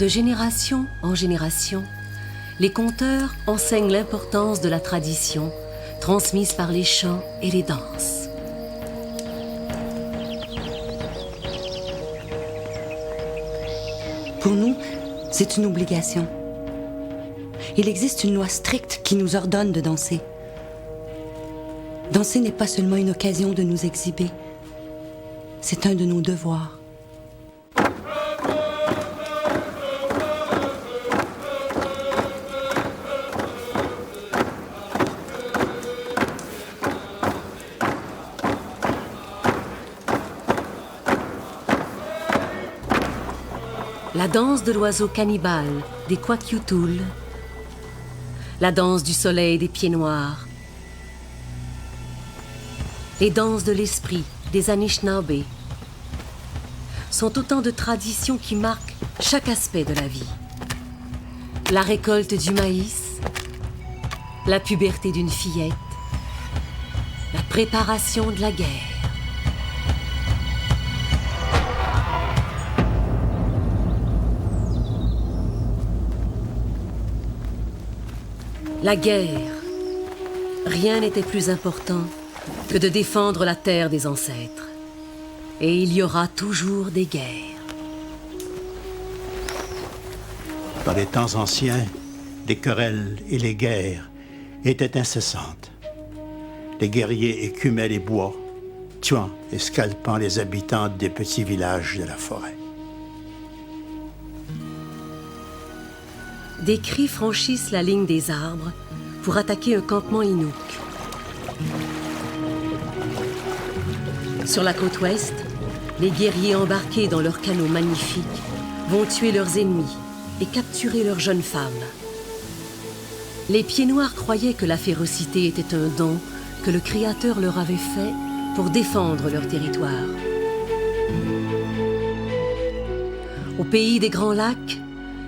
De génération en génération, les conteurs enseignent l'importance de la tradition transmise par les chants et les danses. Pour nous, c'est une obligation. Il existe une loi stricte qui nous ordonne de danser. Danser n'est pas seulement une occasion de nous exhiber, c'est un de nos devoirs. La danse de l'oiseau cannibale des Kwakiutl, la danse du soleil des pieds noirs, les danses de l'esprit des Anishinaabe sont autant de traditions qui marquent chaque aspect de la vie. La récolte du maïs, la puberté d'une fillette, la préparation de la guerre. La guerre, rien n'était plus important que de défendre la terre des ancêtres. Et il y aura toujours des guerres. Dans les temps anciens, les querelles et les guerres étaient incessantes. Les guerriers écumaient les bois, tuant et scalpant les habitants des petits villages de la forêt. Des cris franchissent la ligne des arbres pour attaquer un campement Inuk. Sur la côte ouest, les guerriers embarqués dans leurs canots magnifiques vont tuer leurs ennemis et capturer leurs jeunes femmes. Les Pieds-Noirs croyaient que la férocité était un don que le Créateur leur avait fait pour défendre leur territoire. Au pays des Grands Lacs,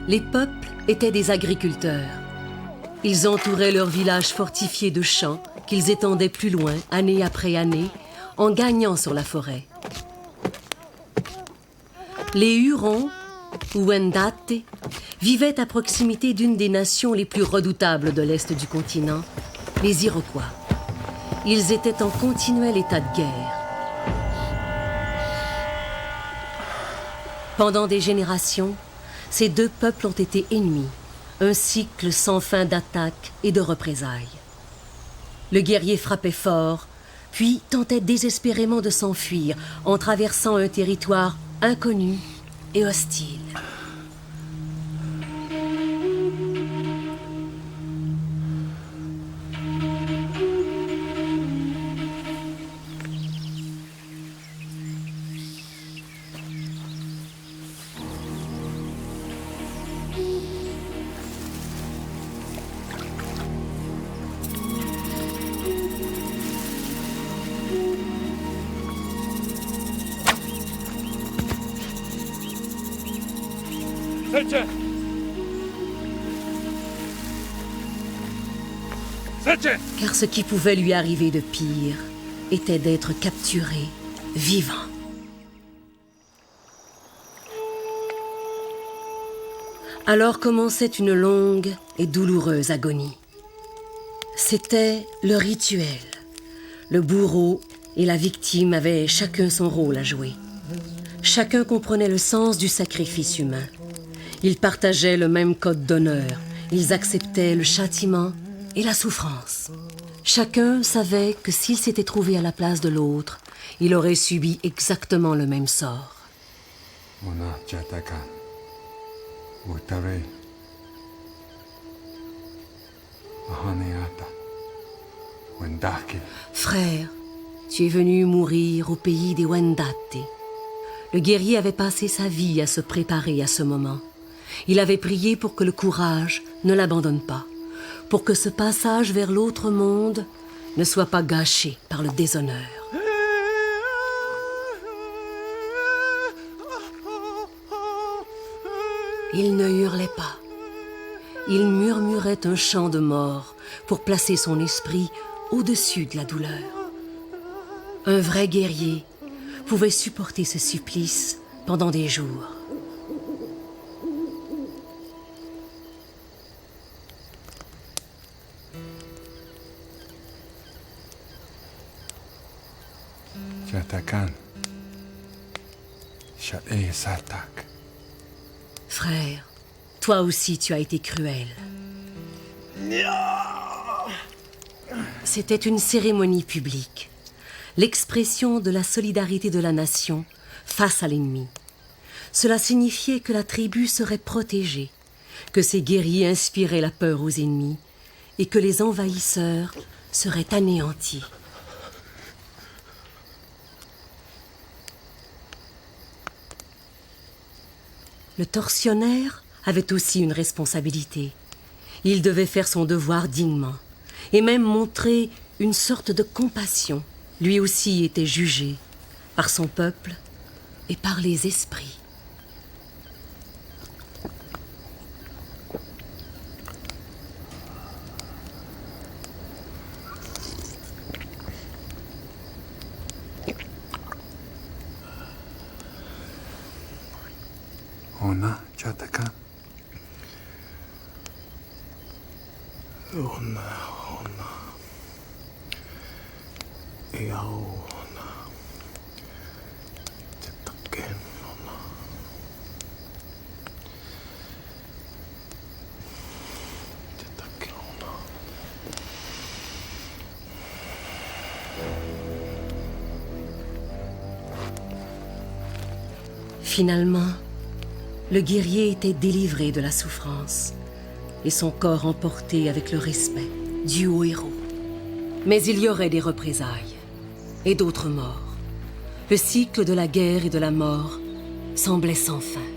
les peuples étaient des agriculteurs. Ils entouraient leurs villages fortifiés de champs qu'ils étendaient plus loin, année après année, en gagnant sur la forêt. Les Hurons, ou Wendat, vivaient à proximité d'une des nations les plus redoutables de l'Est du continent, les Iroquois. Ils étaient en continuel état de guerre. Pendant des générations, ces deux peuples ont été ennemis, un cycle sans fin d'attaques et de représailles. Le guerrier frappait fort, puis tentait désespérément de s'enfuir en traversant un territoire inconnu et hostile. Car ce qui pouvait lui arriver de pire était d'être capturé vivant. Alors commençait une longue et douloureuse agonie. C'était le rituel. Le bourreau et la victime avaient chacun son rôle à jouer. Chacun comprenait le sens du sacrifice humain. Ils partageaient le même code d'honneur. Ils acceptaient le châtiment et la souffrance. Chacun savait que s'il s'était trouvé à la place de l'autre, il aurait subi exactement le même sort. Frère, tu es venu mourir au pays des Wendat. Le guerrier avait passé sa vie à se préparer à ce moment. Il avait prié pour que le courage ne l'abandonne pas, pour que ce passage vers l'autre monde ne soit pas gâché par le déshonneur. Il ne hurlait pas. Il murmurait un chant de mort pour placer son esprit au-dessus de la douleur. Un vrai guerrier pouvait supporter ce supplice pendant des jours. Chatakan. Chat-e Satak. Frère, toi aussi tu as été cruel. C'était une cérémonie publique, l'expression de la solidarité de la nation face à l'ennemi. Cela signifiait que la tribu serait protégée, que ses guerriers inspiraient la peur aux ennemis et que les envahisseurs seraient anéantis. Le tortionnaire avait aussi une responsabilité. Il devait faire son devoir dignement et même montrer une sorte de compassion. Lui aussi était jugé par son peuple et par les esprits. Ona Chatakan. Ona. Iaona. Tetaken ona. Tetaken ona. Finalement, le guerrier était délivré de la souffrance et son corps emporté avec le respect dû au héros. Mais il y aurait des représailles et d'autres morts. Le cycle de la guerre et de la mort semblait sans fin.